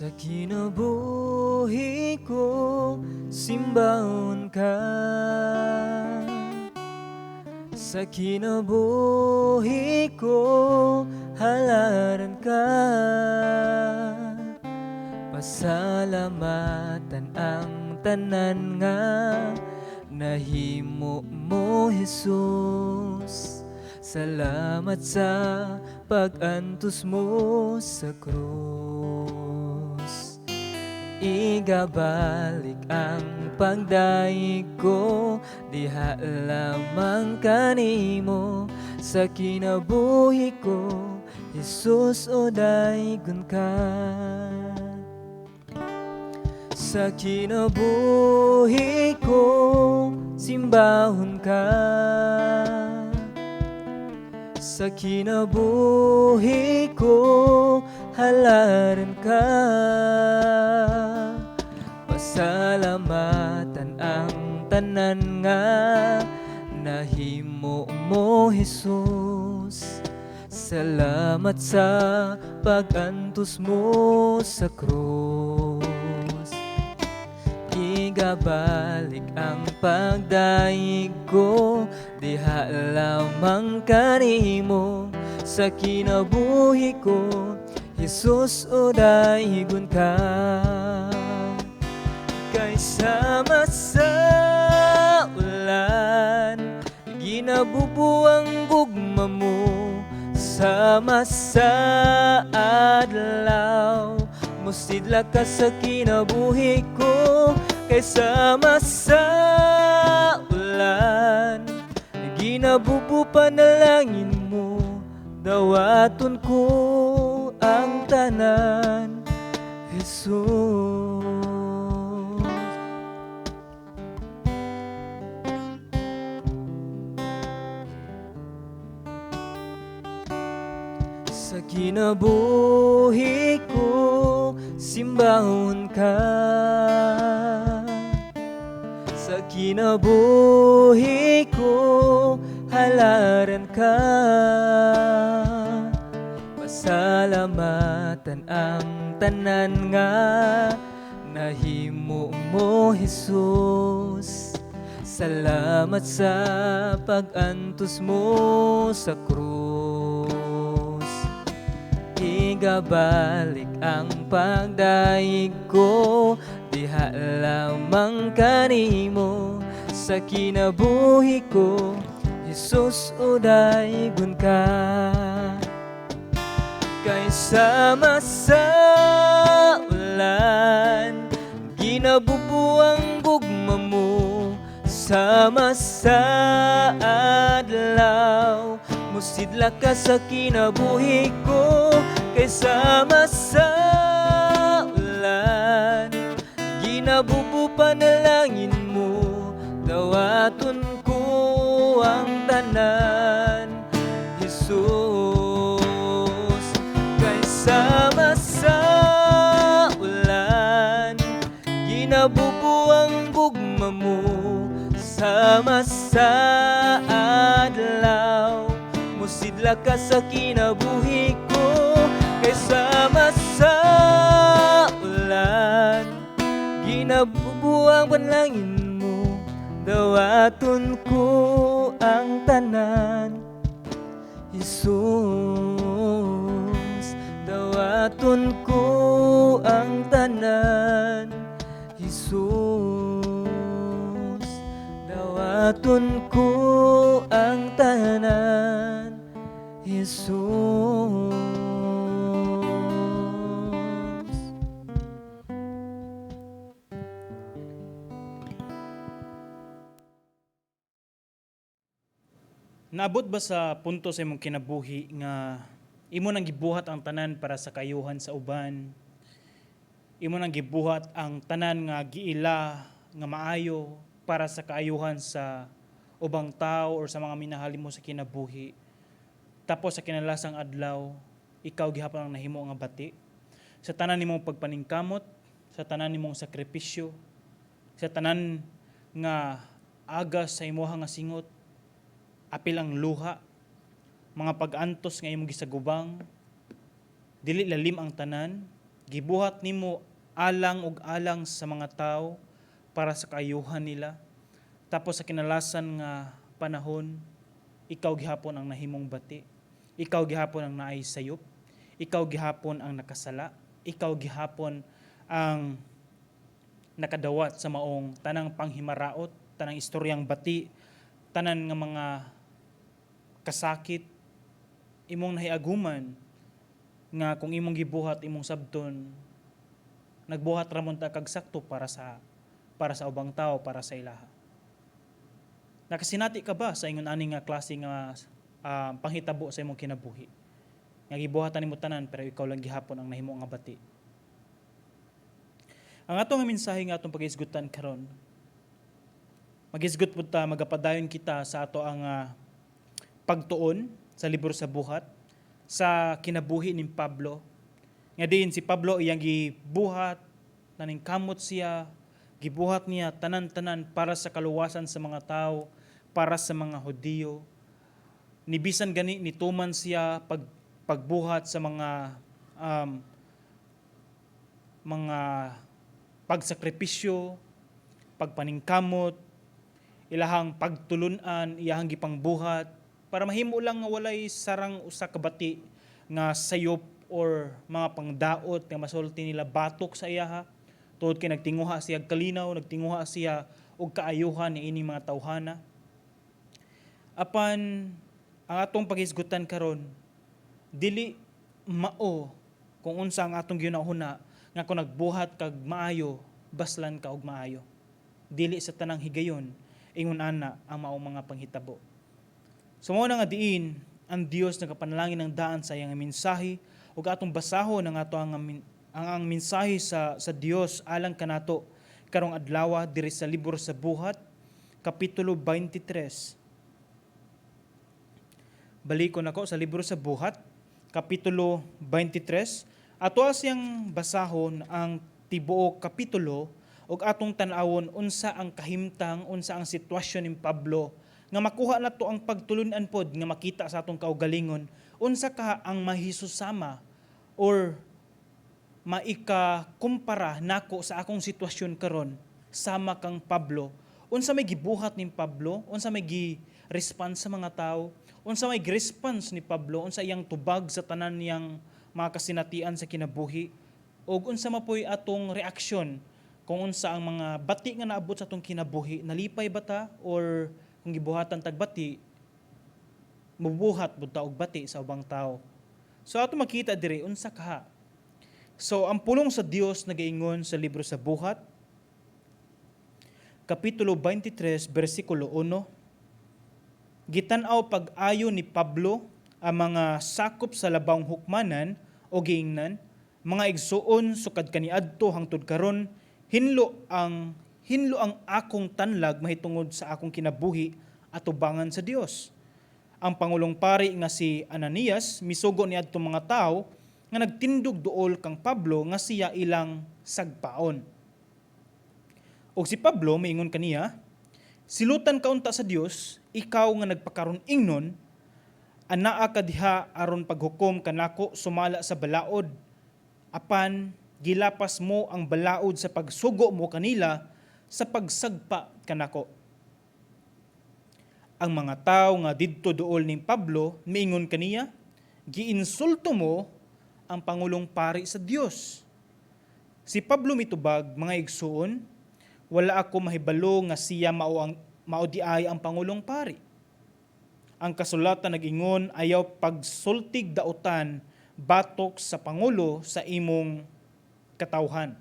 Sa kinabuhi ko, simbahon ka. Sa kinabuhi ko, halaran ka. Pasalamatan ang tanan nga nahimo mo, Jesus. Salamat sa pag-antos mo sa krus. Igabalik ang pagdaig ko, diha lamang kanimo. Sa kinabuhi ko, Jesus, o daygon ka. Sa kinabuhi ko, simbahon ka. Sa kinabuhi ko, halaran ka. Pasalamatan ang tanan nga nahimo mo, Jesus. Salamat sa pag-antos mo sa krus. Igabalik ang pagdaig ko, diha lamang kanimo. Sa kinabuhi ko, Jesus, o daygon ka. Kay sama sa ulan, ginabubuang gugma mo. Sama sa adlaw, musidla ka sa kinabuhi ko. Kay sama sa ulan, ginabubu panalangin mo. Dawaton ko ang tanan, Jesus. Sa kinabuhi ko, simbahon ka. Sa kinabuhi ko, halaran ka. Pasalamatan ang tanan nga nahimo mo, Jesus. Salamat sa pag-antos mo sa krus. Igabalik ang pagdaig ko, diha lamang kanimo. Sa kinabuhi ko, Jesus, o daygon ka. Kay sama sa ulan, ginabubuang gugma mo. Sama sa adlaw, musidla ka sa kinabuhi ko. Kay sama sa ulan, ginabubu panalangin mo. Dawaton ko ang tanan, Jesus. Kay sama sa ulan, ginabubuang gugma mo. Sama sa adlaw, musidla ka sa kinabuhi ko. Kay sama sa ulan, ginabubuang panalangin mo. Dawaton ko ang tanan, Jesus. Dawaton ko ang tanan, Jesus. Dawaton ko ang tanan, Jesus. Naabot ba sa punto sa imong kinabuhi nga imo nang gibuhat ang tanan para sa kayuhan sa uban? Imo nang gibuhat ang tanan nga giila nga maayo para sa kaayuhan sa ubang tao or sa mga minahali mo sa kinabuhi. Tapos sa kinalasang adlaw, ikaw gihapon ang nahimo nga bati. Sa tanan nimong pagpaningkamot, sa tanan nimong sakripisyo, sa tanan nga agas sa imuha nga singot, apil ang luha, mga pag-antos nga imong gisagubang, dili lalim ang tanan, Gibuhat nimo alang ug alang sa mga tao para sa kaayuhan nila. Tapos sa kinalasan nga panahon, ikaw gihapon ang nahimong bati. Ikaw gihapon ang naay sayop. Ikaw gihapon ang nakasala. Ikaw gihapon ang nakadawat sa maong tanang panghimaraot, tanang istoryang bati, tanan nga mga kasakit, imong nahiaguman nga kung imong gibuhat imong sabton, nagbuhat ramon ta kag sakto para sa ubang tao, para sa ilaha. Nakasinati ka ba sa ingon ani nga klase nga panghitabo sa imong kinabuhi? Nga gibuhatan nimo tanan pero ikaw lang gihapon ang nahimo nga bati. Ang atong mensahe nga atong pag-isgutan karon, mag-isgut pud ta, magapadayon kita sa ato ang pagtuon sa libro sa buhat sa kinabuhi ni Pablo. Nga diin si Pablo iyang gibuhat, naning kamot siya, gibuhat niya tanan-tanan para sa kaluwasan sa mga tao, para sa mga Hudiyo. Nibisan gani nituman siya pagbuhat sa mga pagsakripisyo, pagpaningkamot, ilahang pagtulunan, iyahang gipangbuhat para mahimo lang nga walay sarang usa ka bati nga sayop or mga pangdaot nga masulti nila batok sa iyaha. Tungod kay nagtinguha siya kalinaw, nagtinguha siya og kaayuhan ni ining mga tawhana. Apan ang atong paghisgutan karon, dili mao kung unsa ang atong ginahuna nga kung nagbuhat kag maayo, baslan ka og maayo. Dili sa tanang higayon, ingon ana ang maong mga panghitabo. So mao na nga diin ang Dios nagapanalangin ng daan sa iyang mensahe ug atong basahon ang ato ang mensahe sa Dios alang kanato karong adlaw diri sa libro sa buhat kapitulo 23. Balikon ako sa libro sa buhat kapitulo 23. Ato siyang basahon ang tibuok kapitulo ug atong tan-awon unsa ang kahimtang, unsa ang sitwasyon ni Pablo nga makuha nato ang pagtulunan pod nga makita sa atong kaugalingon unsa ka ang mahisusama or maika-kumpara nako sa akong sitwasyon karon sama kang Pablo. Unsa may gibuhat ni Pablo, unsa may gi-response sa mga tao, unsa may gi-response ni Pablo, unsa iyang tubag sa tanan niyang mga kasinatian sa kinabuhi, ug unsa mapoy atong reaksyon kung unsa ang mga bati nga naabot sa atong kinabuhi, nalipay ba ta or kung gibuhatan tag bati, mubuhat bud ta og bati sa ubang tao. So ato makita diri unsa kaha. So ang pulong sa Dios nagaingon sa libro sa buhat kapitulo 23 bersikulo 1, gitan-aw pag-ayo ni Pablo ang mga sakop sa labawng hukmanan o giingnan, mga igsuon sukad kaniadto hangtod karon, hinlo ang akong tanlag mahitungod sa akong kinabuhi at ubangan sa Dios. Ang Pangulong Pari nga si Ananias misugo niadto mga tao nga nagtindog duol kang Pablo nga siya ilang sagpaon. Og si Pablo miingon kaniya, silutan kaunta sa Dios, ikaw nga nagpakaron ingnon, anaa ka diha aron paghukom kanako sumala sa balaod, apan gilapas mo ang balaod sa pagsugo mo kanila sa pagsagpa kanako. Ang mga tao nga didto duol ni Pablo miingon kaniya, giinsulto mo ang Pangulong Pari sa Dios. Si Pablo mitubag, mga igsuon, wala ako mahibalo nga siya mao di ay ang Pangulong Pari. Ang kasulatan nag-ingon ayaw pagsultig dautan batok sa Pangulo sa imong katawhan.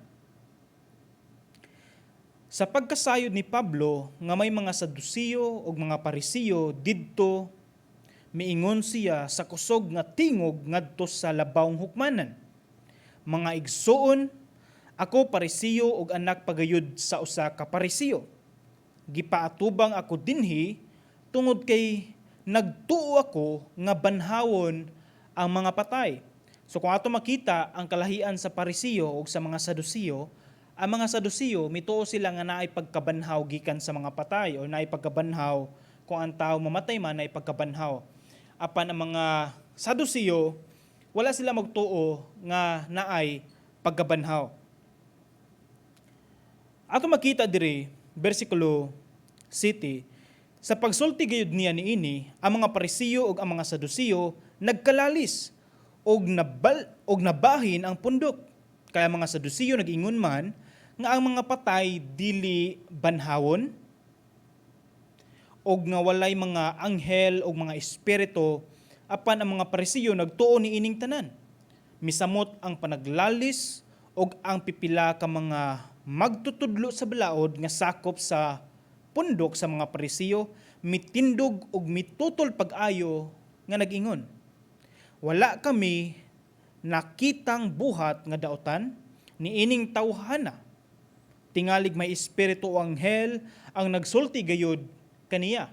Sa pagkasayod ni Pablo nga may mga Sadusiyo o mga Parisiyo didto, miingon siya sa kusog nga tingog ngadto sa labawng hukmanan. Mga igsuon, ako Parisiyo og anak pagayud sa usa ka Parisiyo. Gipaatubang ako dinhi tungod kay nagtuo ako nga banhawon ang mga patay. So kung ato makita ang kalahian sa Parisiyo o sa mga Sadusiyo, ang mga Sadusiyo mituo sila nga naay pagkabanhaw gikan sa mga patay o naay pagkabanhaw kung ang tao mamatay man naay pagkabanhaw. Apan ang mga Sadusiyo wala sila magtuo nga naay pagkabanhaw. Ato makita diri bersikulo 7, sa pagsulti gayud niya niini ang mga Parisiyo ug ang mga Sadusiyo nagkalalis og nabahin ang pundok. Kaya mga Sadusiyo nag-ingon man nga ang mga patay dili banhawon og nga walay mga anghel og mga espiritu, apan ang mga Parisiyo nagtuo ni ining tanan. Misamot ang panaglalis og ang pipila ka mga magtutudlo sa balaod nga sakop sa pundok sa mga Parisiyo mitindog og mitutol pag-ayo nga nag-ingon, wala kami nakitang buhat nga daotan ni ining tawhana. Tingalig may espiritu o anghel ang nagsulti gayud kaniya.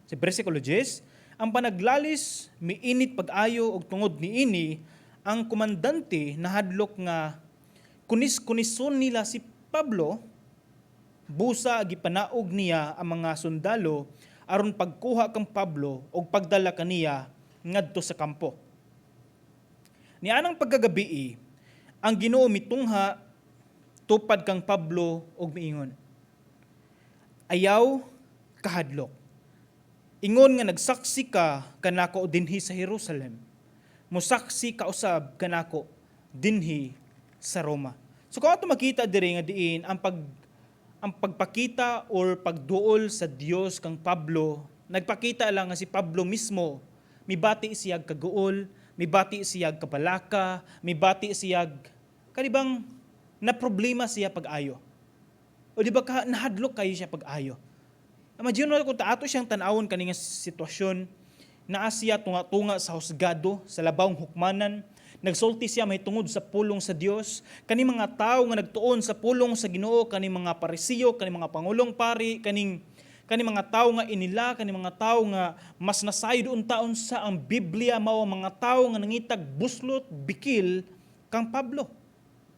Sa bersikulo 10, ang panaglalis miinit pag-ayo og tungod niini ang komandante nahadlok nga kunis-kunison nila si Pablo, busa gipanaog niya ang mga sundalo aron pagkuha kang Pablo og pagdala kaniya ngadto sa kampo. Nianang pagkagabi, ang Ginoo mitungha tupad kang Pablo og miingon, ayaw kahadlok. Ingon nga nagsaksi ka kanako dinhi sa Jerusalem. Musaksi ka usab kanako dinhi sa Roma. So kung ato makita diri nga diin ang pagpakita or pagduol sa Dios kang Pablo, nagpakita lang nga si Pablo mismo mibati siyag kaguol, mibati siyag kabalaka, mibati siyag kanibang na problema siya pag-ayo. O di ba nahadlok kayo siya pag-ayo? Imagine mo kung ato siyang tanawon kaning sitwasyon, naa siya tunga-tunga sa husgado, sa labawng hukmanan, nagsulti siya mahitungod sa pulong sa Dios, kani mga tao nga nagtuon sa pulong sa Ginoo, kani mga Parisiyo, kani mga pangulong pari, kani mga tao nga inila, kani mga tao nga mas nasayod untaon sa ang Biblia mao mga tao nga nangitag buslot, bikil kang Pablo.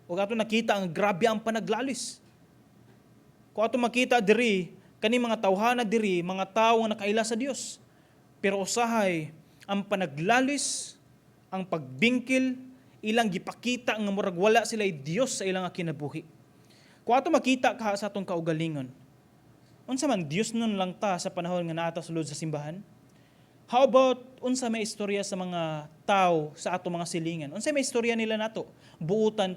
O ato nakita ang grabe ang panaglalis. Kung ato makita diri, kani mga tawhana diri, mga tao nga nakaila sa Dios. Pero usahay ang panaglalis, ang pagbingkil, ilang gipakita nga murag wala sila Dios sa ilang kinabuhi. Kung ato makita ka sa atong kaugalingon, unsa man Dios nun lang ta sa panahon nga naata sulod sa simbahan? How about unsa may istorya sa mga tao sa ato mga silingan? Unsa may istorya nila nato? Buutan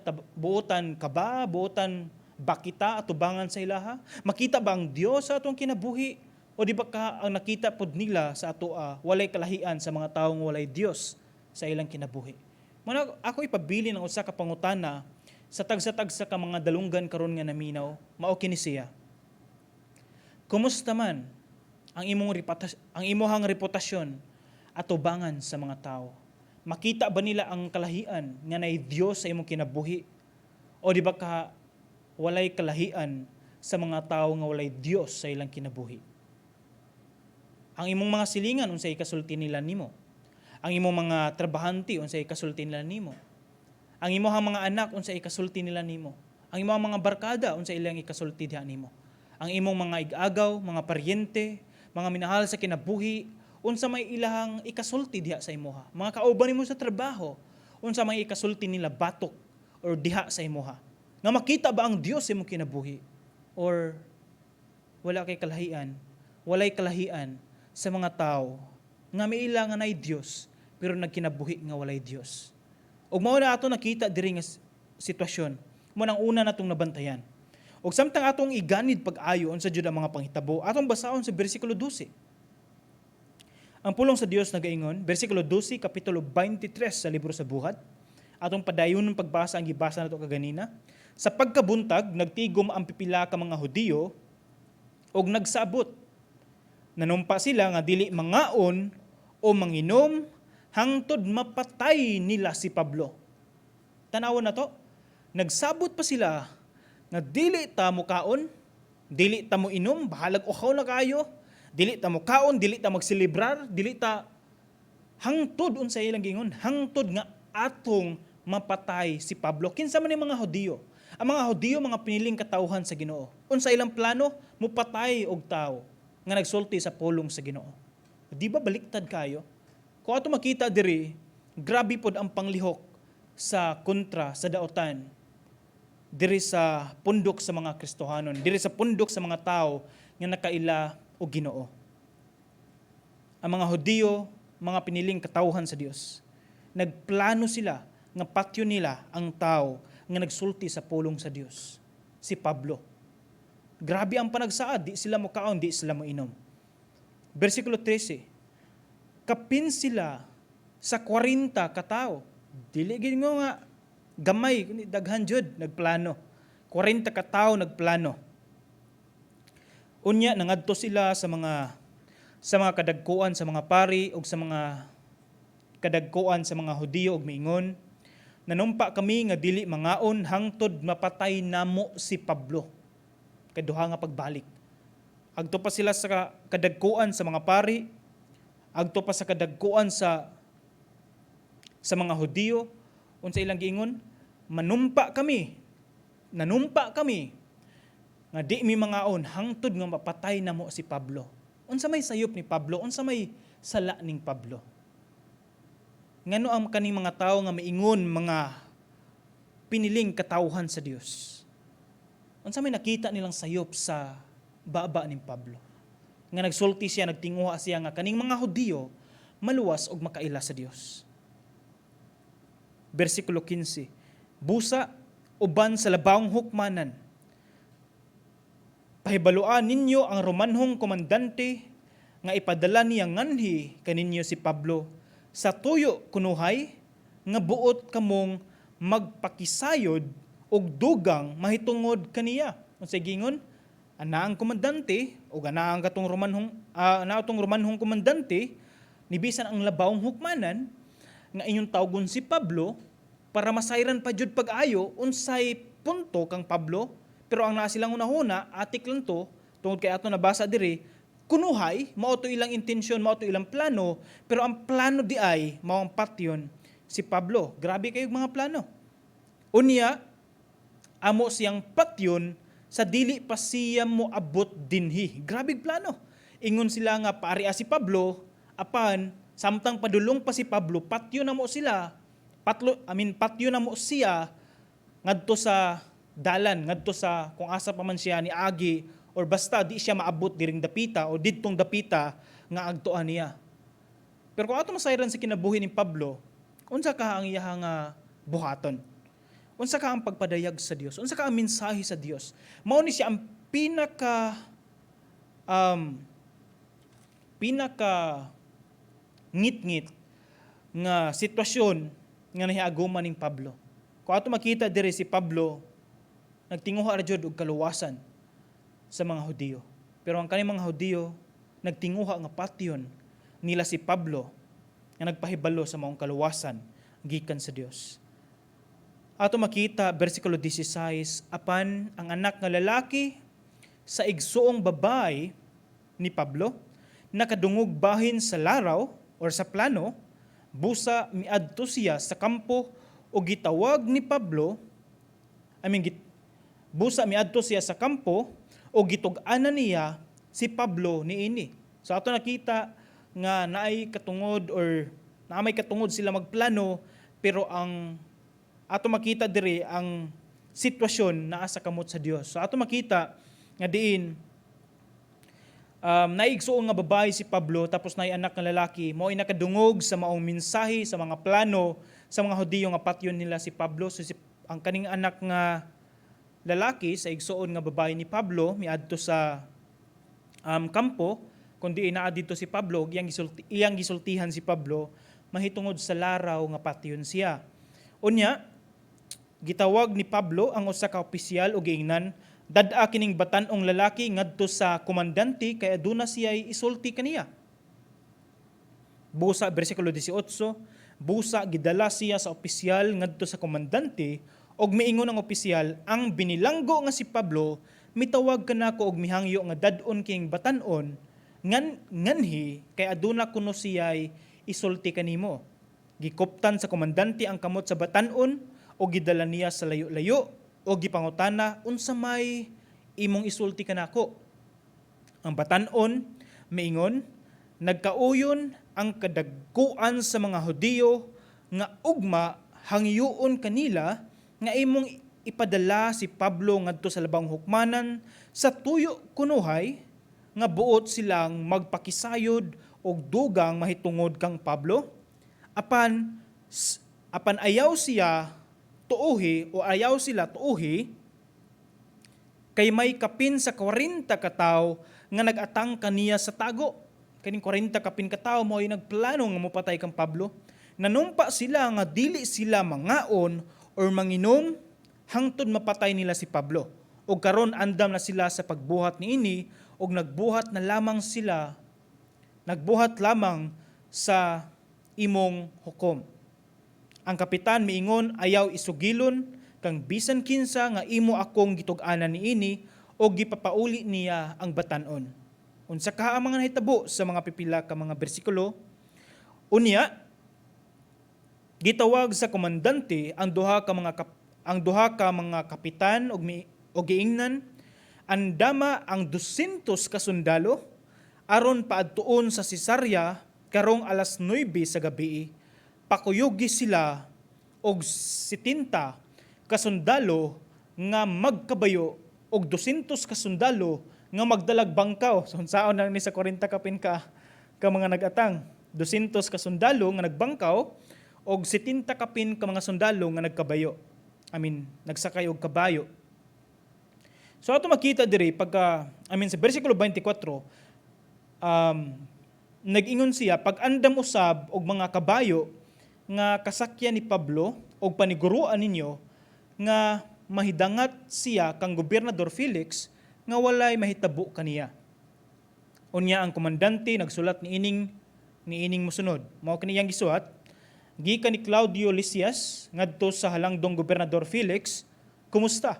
ka ba? Buutan ba kita atubangan sa ilaha? Makita ba ang Dios sa atong kinabuhi? O di ba ka ang nakita pod nila sa ato walay kalahian sa mga taong walay Dios sa ilang kinabuhi? Muna ako ipabili ng usa ka pangutana sa tagsa-tagsa ka mga dalunggan karon nga naminaw, mao kini siya. Kumusta man ang imong reputasyon atubangan sa mga tao? Makita ba nila ang kalahian nga nay Dios sa imong kinabuhi? O di ba ka walay kalahian sa mga tao nga walay Dios sa ilang kinabuhi? Ang imong mga silingan unsay ikasulti nila nimo? Ang imong mga trabahante unsay ikasulti nila nimo? Ang imong mga anak unsay ikasulti nila nimo? Ang imong mga barkada unsay ilang ikasulti diha nimo? Ang imong mga igagaw, mga paryente, mga minahal sa kinabuhi, unsa may ilahang ikasulti diha sa imuha? Mga kauban nimo sa trabaho, unsa may ikasulti nila batok or diha sa imuha? Nga makita ba ang Dios sa imong kinabuhi? Or wala kay kalahian, walay kalahian sa mga tao nga may ilangan ay Dios pero nagkinabuhi nga walay Dios. Ug mao na ato nakita diri nga sitwasyon, mo nang una natong nabantayan. Ug samtang atong iganid pag-ayo unsa jud ang mga panghitabo, atong basaon sa bersikulo 12. Ang pulong sa Dios nagaingon, bersikulo 12, kapitulo 23 sa libro sa Buhat. Atong padayon ng pagbasa ang gibasa nato kaganina. Sa pagkabuntag, nagtigom ang pipila ka mga Hudiyo ug nagsaabot. Nanumpa sila nga dili mangaon o manginom hangtod mapatay nila si Pablo. Tanawon na to, nagsabot pa sila nga dili ta mo kaon, dili ta mo inom, bahalag uhaw na kayo, dili ta mo kaon, dili ta magselebrar, dili ta hangtod unsa ilang gingon, hangtod nga atong mapatay si Pablo. Kinsa man yung mga Hudiyo? Ang mga Hudiyo mga piniling katawhan sa Ginoo. Unsa ilang plano? Mupatay og tao nga nagsulti sa pulong sa Ginoo. Di ba baliktad kayo? Kung ato makita diri, grabe pod ang panglihok sa kontra sa daotan diri sa pundok sa mga Kristohanon, diri sa pundok sa mga tao nga nakaila og Ginoo. Ang mga Hudiyo, mga piniling katawhan sa Dios, nagplano sila nga patyo nila ang tao nga nagsulti sa pulong sa Dios, si Pablo. Grabe ang panagsaad, di sila mokaon, di sila moinom. Versikulo 13, kapin sila sa 40 katao. Dili gid ngo nga gamay, kundi daghan jud nagplano. 40 katao nagplano. Unya nangadto sila sa mga kadagkuan sa mga pari ug sa mga kadagkuan sa mga Hudiyo ug miingon, nanumpa kami nga dili mangaon hangtod mapatay namo si Pablo. Kaduha nga pagbalik. Agto pa sila sa kadagkuan sa mga pari, agto pa sa kadagkuan sa mga Hudiyo, unsa ilang giingon, nanumpa kami nga di mi mangaon hangtod nga mapatay namo si Pablo. Unsa may sayop ni Pablo, unsa may sala ning Pablo? Ngano ang kaning mga tao nga maingon mga piniling katawhan sa Dios? Unsa may nakita nilang sayop sa baba ni Pablo? Nga nagsulti siya, nagtinguha siya nga kaning mga Hudiyo maluwas og makaila sa Dios. Versikulo 15, busa uban sa labawong hukmanan, pahibaluan ninyo ang Romanhong komandante nga ipadala niya nganhi kaninyo si Pablo sa tuyo kunuhay nga buot kamong magpakisayod og dugang mahitungod kaniya. Unsay gingon? Ana ang komandante o ana ang katong Romanhong komandante nibisan ang labawong hukmanan nga inyong tawgon si Pablo para masayran pa jud pag-ayo unsay punto kang Pablo. Pero ang naa silang unahuna, atik lang to, tungod kay ato nabasa diri, kunuhay, mao to ilang intensyon, mao to ilang plano, pero ang plano di ay mao ang patyon si Pablo. Grabe kayong mga plano. Unya, amo siyang patyon sa dili pa siya mo abot dinhi. Grabe plano. Ingon sila nga paari si Pablo, apan samtang padulong pa si Pablo, patyo na mo sila. Patyo na mo siya ngadto sa dalan, ngadto sa kung asa pa man siya ni agi or basta di siya maabot diring dapita o didtong dapita nga agtuan niya. Pero kung ato masayran sa kinabuhi ni Pablo, unsa ka ang iyang buhaton? Unsa ka ang pagpadayag sa Dios? Unsa ka ang mensahe sa Dios? Mao ni siya ang pinaka ngit-ngit nga sitwasyon nga nahiaguman ning Pablo. Kung ato makita diri si Pablo nagtinguha ra jud og kaluwasan sa mga Hudiyo. Pero ang kaning mga Hudiyo nagtinguha nga patyon nila si Pablo nga nagpahibalo sa maong kaluwasan gikan sa Dios. Ato makita bersikulo 16, apan ang anak nga lalaki sa igsuong babae ni Pablo nakadungog bahin sa laraw or sa plano, busa miadto siya sa kampo o gitawag ni Pablo, busa miadto siya sa kampo o gitug-anan niya si Pablo niini. So ato nakita nga naay katungod or naamay katungod sila magplano, pero ang ato makita diri ang sitwasyon naa sa kamot sa Dios. So ato makita nga diin naigsuong nga babae si Pablo tapos naay anak nga lalaki, mao ay nakadungog sa maong mensahe sa mga plano sa mga Hudiyo nga patyon nila si Pablo. So ang kaning anak nga lalaki sa igsuon nga babae ni Pablo miadto sa kampo, kundi naa dito si Pablo, iyang gisultihan si Pablo mahitungod sa laraw nga patyon siya. Unya, gitawag ni Pablo ang usa ka opisyal ug giingnan, dad-a kining batan-ong lalaki ngadto sa komandante kay aduna siya'y isulti kaniya. Busa bersikulo 18, busa gidala siya sa opisyal ngadto sa komandante og miingon ang opisyal, ang binilanggo nga si Pablo mitawag kanako og mihangyo nga dad-on king batan-on nganhi kay aduna kuno siya'y isulti kanimo. Gikuptan sa komandante ang kamot sa batan-on o gidala niya sa layo-layo o gipangutana unsa may imong isulti kanako. Ang batan-on miingon, nagkauyon ang kadagkuan sa mga Hudiyo nga ugma hangyoon kanila nga imong ipadala si Pablo ngadto sa labang hukmanan sa tuyo kunuhay nga buot silang magpakisayod og dugang mahitungod kang Pablo apan ayaw siya tuohi o ayaw sila tuohi kay may kapin sa 40 ka tawo nga nagatang kaniya sa tago. Kaning 40 kapin ka tawo mo ay nagplano nga mopatay kang Pablo. Nanumpa sila nga dili sila mangaon or manginom hangtod mapatay nila si Pablo. O karon andam na sila sa pagbuhat niini og nagbuhat lamang sa imong hukom. Ang kapitan miingon ayaw isugilon kang bisan kinsa nga imo akong gitug-anan niini o gipapauli niya ang batan-on. Unsa ka ang mga nahitabo sa mga pipila ka mga bersikulo? Unya, gitawag sa komandante ang duha ka mga kapitan og giingnan andama ang 200 ka sundalo aron paadtuon sa Cesarea karong alas 9 sa gabi. Pakuyogi sila og 70 ka sundalo nga magkabayo og 200 ka sundalo nga magdalag bangkaw. So unsaon na ni sa 40 kapin ka mga nagatang 200 ka sundalo nga nagbangkaw og 70 kapin ka mga sundalo nga nagkabayo. Nagsakay og kabayo. So ato makita diri sa bersikulo 24 nag-ingon siya pag andam usab og mga kabayo nga kasakyan ni Pablo og paniguruan ninyo nga mahidangat siya kang Gobernador Felix nga walay mahitabo kaniya. Unya ang komandante nagsulat niining mosunod. Mao kaniyang gisulat, gikan ni Claudio Lysias ngadto sa halangdong Gobernador Felix, kumusta?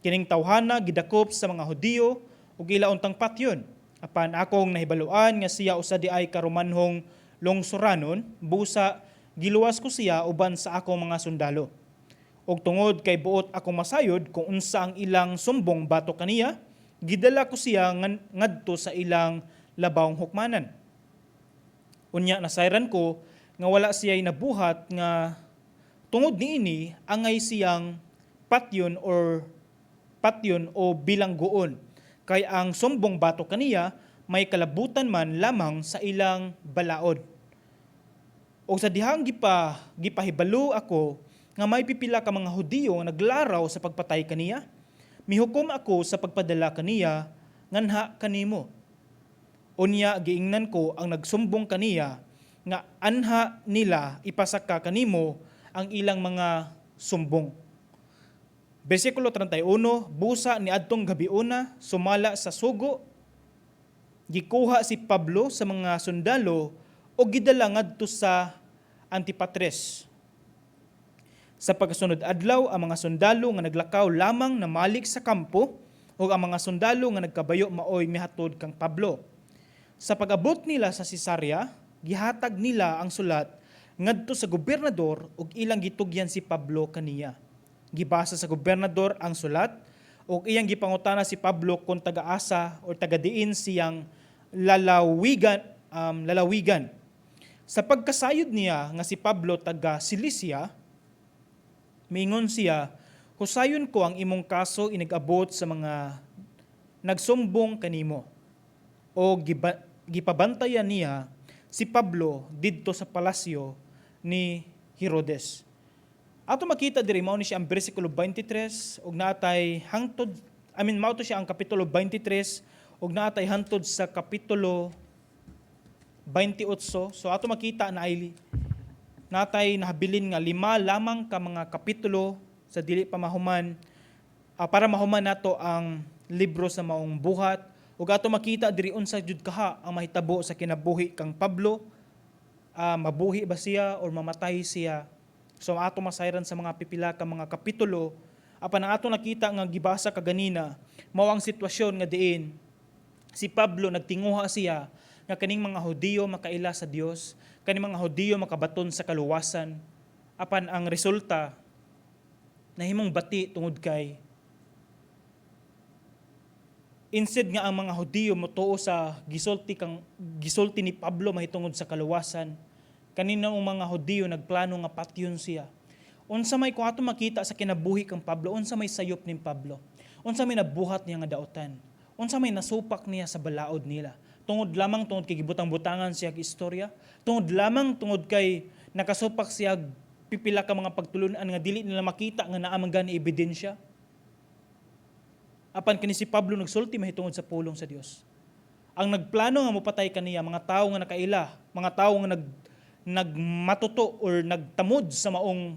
Kining tawhana gidakop sa mga Hudiyo ug ila untang patyon. Apan akong nahibaluan nga siya usa di ay karumanhong longsoranon, busa giluwas ko siya uban sa akong mga sundalo. Og tungod kay buot akong masayod kung unsa ang ilang sumbong bato kaniya, gidala ko siya ngadto sa ilang labawng hukmanan. Unya nasayran ko nga wala siya'y nabuhat nga tungod niini angay siyang patyon o bilanggoon. Kay ang sumbong bato kaniya may kalabutan man lamang sa ilang balaod. O sa dihang gipahibalo ako nga may pipila ka mga Hudiyo naglaraw sa pagpatay kaniya, mihukom ako sa pagpadala kaniya nganha kanimo. Unya giingnan ko ang nagsumbong kaniya nga anha nila ipasaka kanimo ang ilang mga sumbong. Bersikulo 31, busa ni adtong gabiuna sumala sa sugo, gikuha si Pablo sa mga sundalo o gidala ngadto sa Antipatres. Sa pagkasunod adlaw, ang mga sundalo nga naglakaw lamang na malik sa kampo o ang mga sundalo nga nagkabayo maoy mihatod kang Pablo. Sa pag-abot nila sa Cesarea, gihatag nila ang sulat ngadto sa gobernador ug ilang gitugyan si Pablo kaniya. Gibasa sa gobernador ang sulat ug iyang gipangutana si Pablo kung taga-asa o taga-diin siyang lalawigan. Sa pagkasayod niya nga si Pablo taga Cilicia, miingon siya, husayon ko ang imong kaso inag-abot sa mga nagsumbong kanimo. O gipabantayan niya si Pablo didto sa palasyo ni Herodes. Ato makita diri mao ni siya ang bersikulo 23 ug naatay hangtod mao to siya ang kapitulo 23 ug naatay hangtod sa kapitulo 28. So ato makita na ay natay nahabilin nga 5 lamang ka mga kapitulo sa dili pa mahuman para mahuman nato ang libro sa maong buhat ug ato makita diri unsa jud kaha ang mahitabo sa kinabuhi kang Pablo, mabuhi ba siya or mamatay siya. So ato masayran sa mga pipila ka mga kapitulo apan ang ato nakita nga gibasa kaganina mao ang sitwasyon nga diin si Pablo nagtinguha siya nga kaning mga Hudiyo makaila sa Dios, kaning mga Hudiyo makabaton sa kaluwasan, apan ang resulta nahimong bati tungod kay instead nga ang mga Hudiyo motuo sa gisulti ni Pablo mahitungod sa kaluwasan, kaninang mga Hudiyo nagplano nga patyon siya. Unsa may kung ato makita sa kinabuhi kang Pablo, unsa may sayop ni Pablo. Unsa may nabuhat niya nga daotan. Unsa may nasupak niya sa balaod nila. Tungod lamang tungod kay gibutang-butangan siya kay istorya, tungod kay nakasupak siya pipila ka mga pagtulunan nga dili nila makita nga naa man gani ebidensya. Apan kini si Pablo nagsulti mahitungod sa pulong sa Dios. Ang nagplano nga mopatay kaniya mga tawo nga nakaila, mga tawo nga nagmatuto or nagtamod sa maong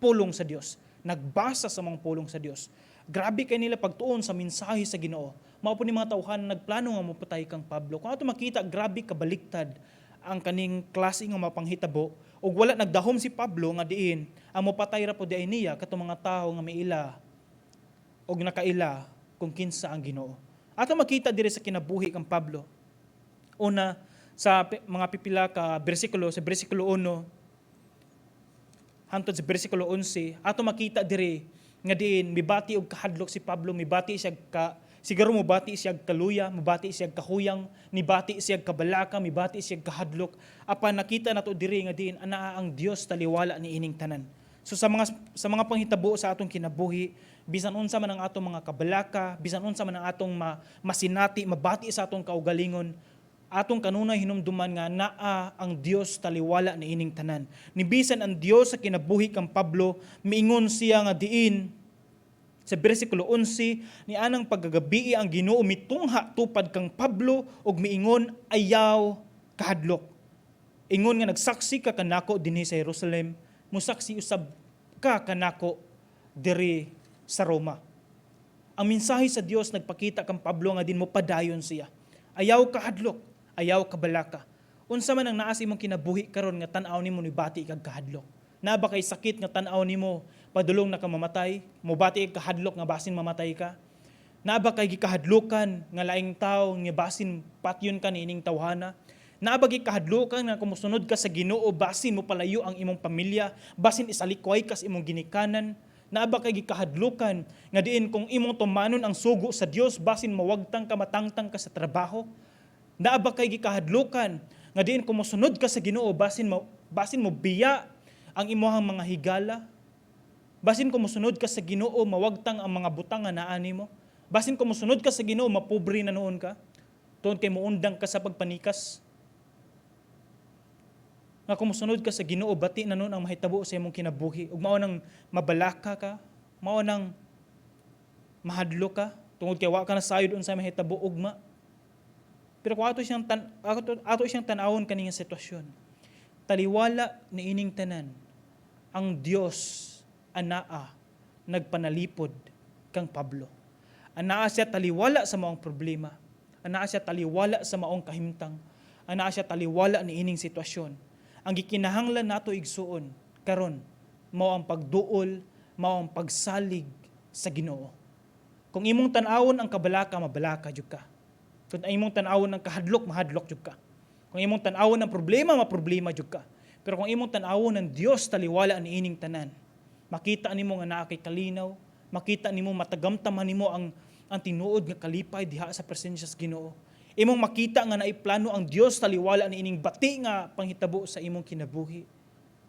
pulong sa Dios, nagbasa sa mga pulong sa Dios. Grabe kay nila pagtuon sa mensahe sa Ginoo. Mao po ni mga tawhan nagplano nga mopatay kang Pablo. Kung ato makita grabe kabaliktad ang kaning klase nga mapanghitabo ug wala nagdahom si Pablo nga diin ang mopatay ra po di niya katong mga tawo nga maila og nakaila kung kinsa ang Ginoo. Ato makita diri sa kinabuhi kang Pablo. Una sa mga pipila ka bersikulo sa bersikulo 1 hangtod sa bersikulo 11 ato makita diri nga diin mibati og kahadlok si Pablo, mibati siya siguro mobati siya kaluya, mobati siya kahuyang, mibati siya kabalaka, mibati siya kahadlok. Apan nakita nato diri nga diin anaa ang Dios taliwala ni ining tanan. So sa mga panghitabo sa atong kinabuhi, bisan unsa man ang atong mga kabalaka, bisan unsa man ang atong masinati, mabati sa atong kaugalingon, atong kanunay hinumduman nga naa ang Dios taliwala ni ining tanan. Ni bisan ang Dios sa kinabuhi kang Pablo, miingon siya nga diin sa bersikulo 11 ni anang paggagabii ang Ginoo mitungha tupad kang Pablo ug miingon ayaw kahadlok. Ingon nga nagsaksi ka kanako dinhi sa Jerusalem, musaksi usab ka kanako diri sa Roma. Ang mensahe sa Dios nagpakita kang Pablo nga din mo padayon siya. Ayaw kahadlok, ayaw kabalaka. Unsa man ang naa sa imong kinabuhi karon nga tan-aw nimo ni bati kag kahadlok. Na ba kay sakit nga tan-aw nimo padulong na ka mamatay, mobati kag kahadlok nga basin mamatay ka? Na ba kay gikahadlokan nga laing tawo nga basin patyon ka niining tawhana? Na ba gikahadlokan nga kumusunod ka sa Ginoo basin mo palayo ang imong pamilya, basin isalikway ka sa imong ginikanan? Na ba kay gikahadlokan nga diin kung imong tumanon ang sugo sa Dios basin mawagtang ka matangtang ka sa trabaho? Na ba kay gikahadlokan nga diin kumusunod ka sa Ginoo basin mo biya ang imong mga higala? Basin kumusunod ka sa Ginoo mawagtang ang mga butang nga naa nimo? Basin kumusunod ka sa Ginoo mapobre na noon ka? Tuon kay muundang ka sa pagpanikas? Nga kumusunod ka sa Ginoo bati na noon ang mahitabo sa imong kinabuhi ug mao nang mabalaka ka, mao nang mahadlo ka tungod kay wa ka na sayod unsay mahitabo ugma. Pero kung ato siyang tan-awon kaning sitwasyon, taliwala ni ining tanan ang Dios anaa nagpanalipod kang Pablo. Anaa siya taliwala sa maong problema. Anaa siya taliwala sa maong kahimtang. Anaa siya taliwala ni ining sitwasyon. Ang gikinahanglan nato igsuon karon mao ang pagduol, mao ang pagsalig sa Ginoo. Kung imong tan-awon ang kabalaka, mabalaka jud ka. Kung imong tan-awon ang kahadlok, mahadlok jud ka. Kung imong tan-awon ang problema, maproblema jud ka. Pero kung imong tan-awon ang Dios taliwala ni ining tanan, makita nimo nga naa kay kalinaw, makita nimo matagamtaman nimo ang tinuod nga kalipay diha sa presensya sa Ginoo. Imong makita nga naiplano ang Dios taliwala ni ining bati nga panghitabo sa imong kinabuhi.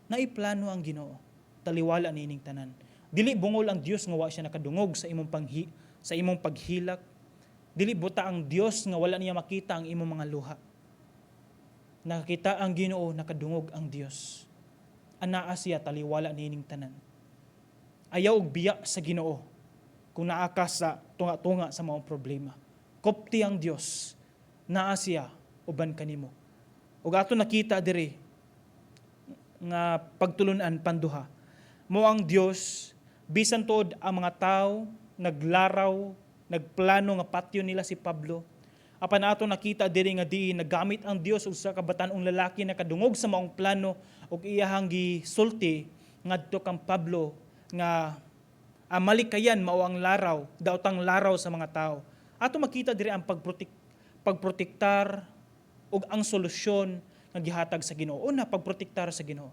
Naiplano ang Ginoo taliwala ni ining tanan. Dili bungol ang Dios nga wa siya nakadungog sa imong paghilak. Dili buta ang Dios nga wala niya makita ang imong mga luha. Nakakita ang Ginoo, nakadungog ang Dios. Anaa siya taliwala ni ining tanan. Ayaw og biya sa Ginoo kung naa ka sa tunga-tunga sa maong problema. Kopti ang Dios, naa siya uban kanimo. Ug ato nakita diri nga pagtulunan panduha. Mo ang Dios bisan tuod ang mga tawo naglaraw, nagplano nga patyo nila si Pablo. Apan ato nakita diri nga diin nagamit ang Dios og sa kabatan-ong lalaki na kadungog sa maong plano ug iyahang gisulti ngadto kang Pablo nga malikayan mao ang laraw, daotang laraw sa mga tao. Ato makita diri ang pagprotektar ug ang solusyon nga gihatag sa Ginoo. Una, pagprotektar sa Ginoo.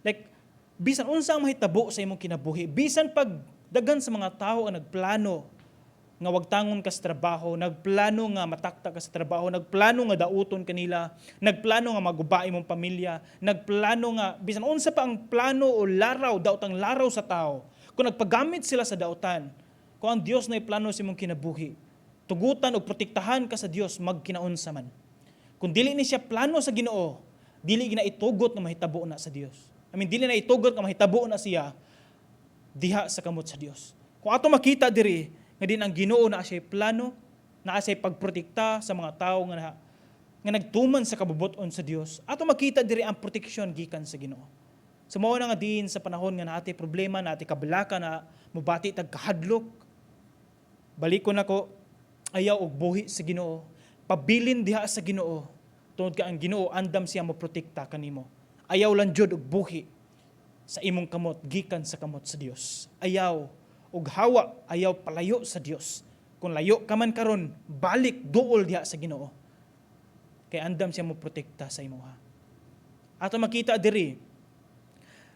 Like bisan unsa ang mahitabo sa imong kinabuhi, bisan pag daghan sa mga tao ang nagplano nga wagtangon ka sa trabaho, nagplano nga matakta ka sa trabaho, nagplano nga dauton kanila, nagplano nga magubay mong pamilya, nagplano nga bisan unsa pa ang plano o laraw daotang laraw sa tao. Kung nagpagamit sila sa dautan, kung ang Dios na plano sa imong kinabuhi, tugutan o protektahan ka sa Dios magkinaunsa man. Kung dili ni siya plano sa Ginoo, dili gina itugot nga mahitabo na sa Dios. Dili na itugot nga mahitabo na siya diha sa kamot sa Dios. Kung ato makita diri nga din ang Ginoo na siya plano, na siya pagprotekta sa mga tao nga nagtuman sa kabubuton sa Dios, ato makita diri ang proteksyon gikan sa Ginoo. Sumawa na nga din sa panahon nga naati problema, naati kabalaka na mubati tag kahadlok. Balikon nako, ayaw og buhi sa Ginoo, pabilin diha sa Ginoo. Tungod ka ang Ginoo andam siya mo protekta kanimo. Ayaw lang jud og buhi sa imong kamot gikan sa kamot sa Dios. Ayaw og hawa, ayaw palayo sa Dios. Kung layo ka man karon, balik duol diha sa Ginoo. Kay andam siya mo protekta sa imuha. Ato makita diri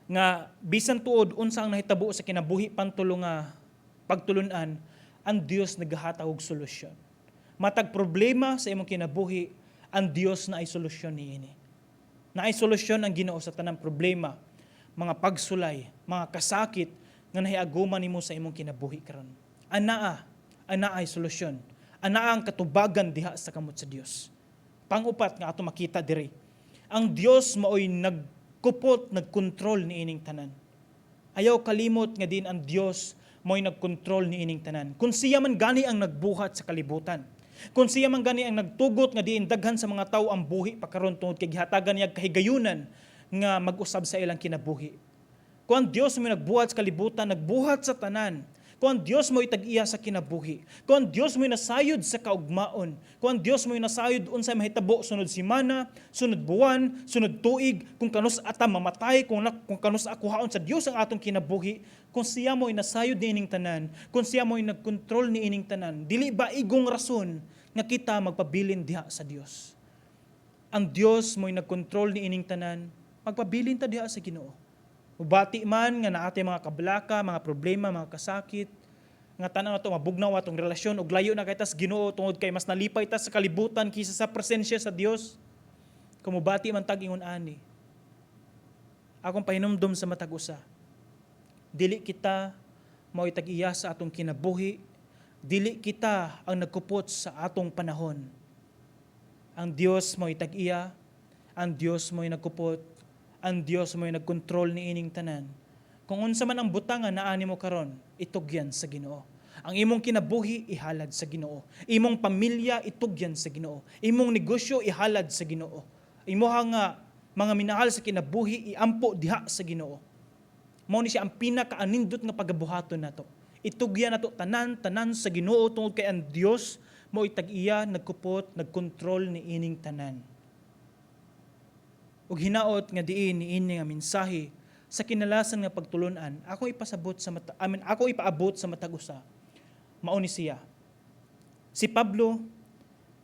nga bisan tuod unsa ang nahitabo sa kinabuhi pantulong nga pagtulunan, ang Dios nagahatag og solusyon. Matag problema sa imong kinabuhi, ang Dios na ay solusyon niini. Na ay solusyon ang Ginoo sa tanang problema, mga pagsulay, mga kasakit nga nahiaguman nimo sa imong kinabuhi karon. Ana ay solusyon. Ana ang katubagan diha sa kamot sa Dios. Pangupat nga ato makita diri, ang Dios maoy nagkupot, nagkontrol ni ining tanan. Ayaw kalimot nga din ang Dios maoy nagkontrol ni ining tanan. Kung siya man gani ang nagbuhat sa kalibutan, kung siya man gani ang nagtugot nga diin daghan sa mga tawo ang buhi pakaron tungod kay gihatagan niya kahigayunan nga mag-usab sa ilang kinabuhi. Kung ang Dios mo nagbuhat sa kalibutan, nagbuhat sa tanan. Kung ang Dios mo itag-iya sa kinabuhi. Kung ang Dios mo nasayod sa kaugmaon. Kung ang Dios mo nasayod unsay mahitabo sunod simana, sunod buwan, sunod tuig, kung kanus ata mamatay, kung kanus akuhaon sa Dios ang atong kinabuhi, kung siya mo nasayod ni ining tanan, kung siya mo nagkontrol ni ining tanan, dili ba igong rason nga kita magpabilin diha sa Dios? Ang Dios mo nagkontrol ni ining tanan, magpabilin ta diha sa Ginoo. Ubati man nga naatay mga kabalaka, mga problema, mga kasakit, nga tanan nato mabugnaw atong relasyon ug layo na kay tas Ginoo tungod kay mas nalipay ta sa kalibutan kaysa sa presensya sa Dios. Kumubati man tag ingon ani. Akong pahinumdom sa matag usa. Dili kita mao itag-iya sa atong kinabuhi, dili kita ang nagkupot sa atong panahon. Ang Dios mao itag-iya, ang Dios mao nagkupot, ang Dios mo nagkontrol ni ining tanan. Kung unsa man ang butangan na ani mo karon, itugyan sa Ginoo. Ang imong kinabuhi ihalad sa Ginoo. Imong pamilya itugyan sa Ginoo. Imong negosyo ihalad sa Ginoo. Imuha nga mga minahal sa kinabuhi iampo diha sa Ginoo. Mao ni siya ang pinakaanindot nga pagabuhaton nato. Itugyan nato tanan sa Ginoo tungod kay ang Dios mo itag-iya nagkupot, nagkontrol ni ining tanan. Ug hinaot nga diin niini nga mensahe sa kinalasan nga pagtulunan, ako ipaabot sa matag usa. Mao ni siya. Si Pablo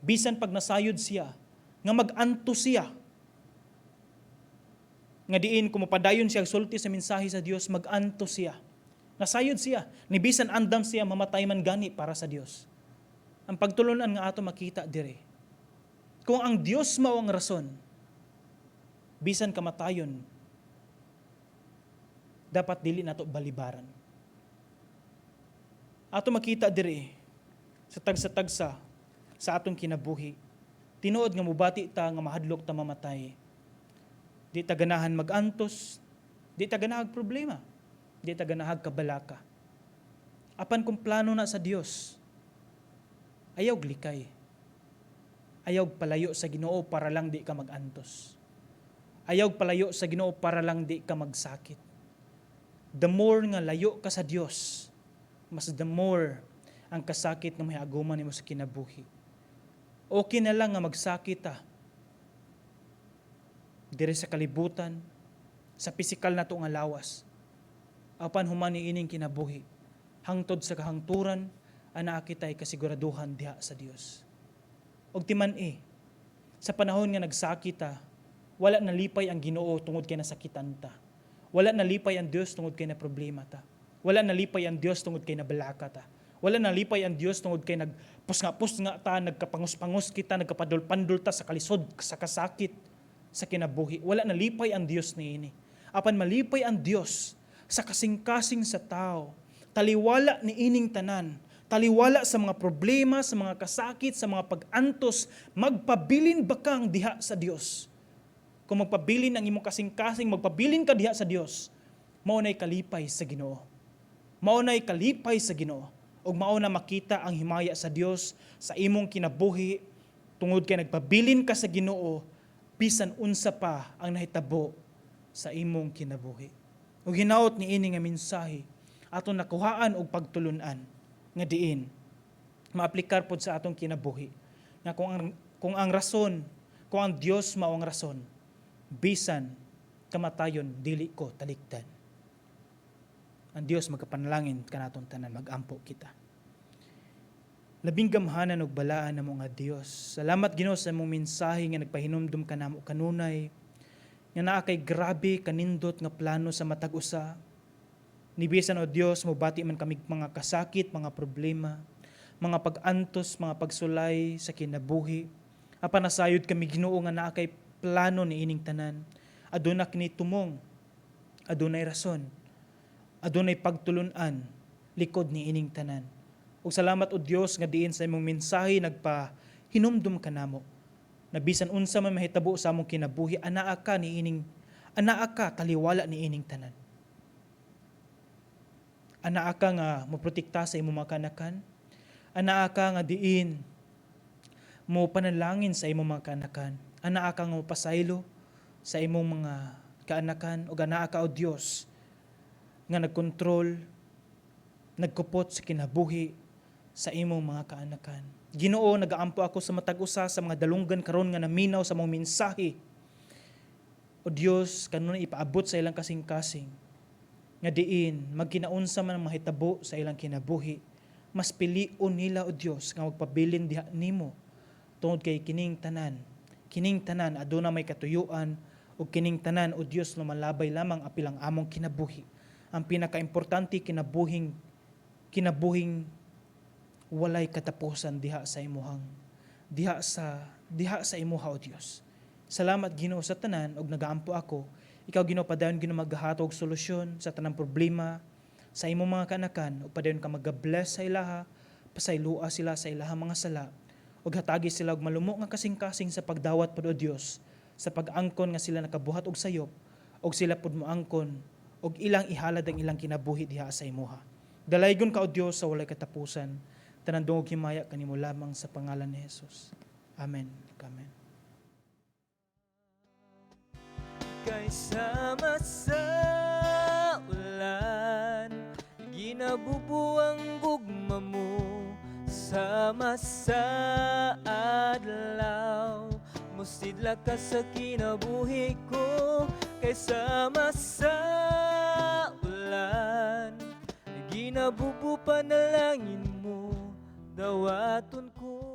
bisan pag nasayod siya nga mag-anto siya. Nga diin kumupadayon siya sulti sa mensahe sa Dios, mag-anto siya. Nasayod siya, ni bisan andam siya mamatay man gani para sa Dios. Ang pagtulunan nga ato makita dire. Kung ang Dios mao ang rason, bisan kamatayon, dapat dili nato balibaran. Ato makita diri sa tagsa-tagsa sa atong kinabuhi. Tinuod nga mubati ta nga mahadlok ta mamatay. Di ta ganahan mag-antos, di ta ganahag problema, di ta ganahag kabalaka. Apan kung plano na sa Dios, ayaw likay. Ayaw palayo sa Ginoo para lang di ka mag-antos. Ayaw palayo sa Ginoo para lang di ka magsakit. The more nga layo ka sa Dios, mas the more ang kasakit na mahiaguman nimo sa kinabuhi. Okay na lang nga magsakit ta. Dire sa kalibutan, sa pisikal na to nga lawas. Apan human ining kinabuhi, hangtod sa kahangturan, ana kitay kasiguraduhan diha sa Dios. Og timan sa panahon nga nagsakit ta, wala nalipay ang Ginoo tungod kay nasakitan ta. Wala nalipay ang Dios tungod kay na problema ta. Wala nalipay ang Dios tungod kay nabalaka ta. Wala nalipay ang Dios tungod kay nagpusnga-pusnga ta, nagkapangus-pangus kita, nagkapadol-pandol ta sa kalisod, sa kasakit, sa kinabuhi. Wala nalipay ang Dios niini. Apan malipay ang Dios sa kasing-kasing sa tao. Taliwala ni ining tanan. Taliwala sa mga problema, sa mga kasakit, sa mga pag-antos, magpabilin ba kang diha sa Dios? Kung magpabilin ang imong kasing-kasing, magpabilin ka diha sa Dios, maunay kalipay sa Ginoo. Maunay kalipay sa Ginoo. O mauna makita ang himaya sa Dios sa imong kinabuhi, tungod kay nagpabilin ka sa Ginoo, bisan unsa pa ang nahitabo sa imong kinabuhi. O hinaot ni ini nga mensahe, aton nakuhaan og pagtulunan nga diin maaplikar pod sa atong kinabuhi na kung ang rason, kung ang Dios mao ang rason, bisan kamatayon dili ko talikdan. Ang Dios magkapanalangin kanaton tanan, magampo kita. Labing gamhanan ug balaan namo nga Dios. Salamat Ginoo sa imong mensahe nga nagpahinumdum kanamo kanunay nga naa kay grabe kanindot nga plano sa matag usa. Nibisan o Dios, mobati man kami mga kasakit, mga problema, mga pag-antos, mga pagsulay sa kinabuhi. Apan nasayod kami Ginoo nga naa kay plano ni ining tanan. Aduna kini tumong, adunay rason, adunay pagtulunan likod ni ining tanan. Ug salamat o Dios nga diin sa imong mensahe nagpahinumdum kanamo. Na bisan unsa man mahitabo sa among kinabuhi, anaa ka taliwala ni ining tanan. Anaa ka nga moprotekta sa imong mga kanakan. Anaa ka nga diin mo panalangin sa imong mga kanakan. Anaa ka nga mopasaylo sa imong mga kaanakan. O anaa ka o Dios nga nagkontrol, nagkupot sa kinabuhi sa imong mga kaanakan. Ginoo, nagaampo ako sa matag usa sa mga dalunggan karon nga naminaw sa mong mensahe. O Dios, kanunay ipaabot sa ilang kasing-kasing nga diin magkinaunsa man ang mahitabo sa ilang kinabuhi, mas pilion nila o Dios nga magpabilin diha nimo tungod kay kining tanan aduna may katuyuan, ug kining tanan o Dios lumalabay lamang apilang among kinabuhi. Ang pinakaimportante kinabuhing walay katapusan diha sa imuha o Dios. Salamat Ginoo sa tanan, og nagaampo ako. Ikaw Ginoo padayon Ginoo maghatag og solusyon sa tanang problema sa imong mga kanakan, ug padayon ka mag-bless sa ilaha, pasaylua sila sa ilaha mga sala, ug hatagi sila og malumo nga kasing-kasing sa pagdawat pod o Dios, sa pag-angkon nga sila nakabuhat og sayop, og sila pod moangkon og ilang ihalad ang ilang kinabuhi diha sa imuha. Dalaygon ka o Dios sa walay katapusan. Tanan dungog himaya kanimo lamang sa pangalan ni Jesus. Amen. Amen. Kaysama sa ulan, ginabubuang gugma mo. Sama sa adlaw, musidla ka sa kinabuhi ko. Kaysama sa ulan, ginabubu panalangin mo, dawaton ko.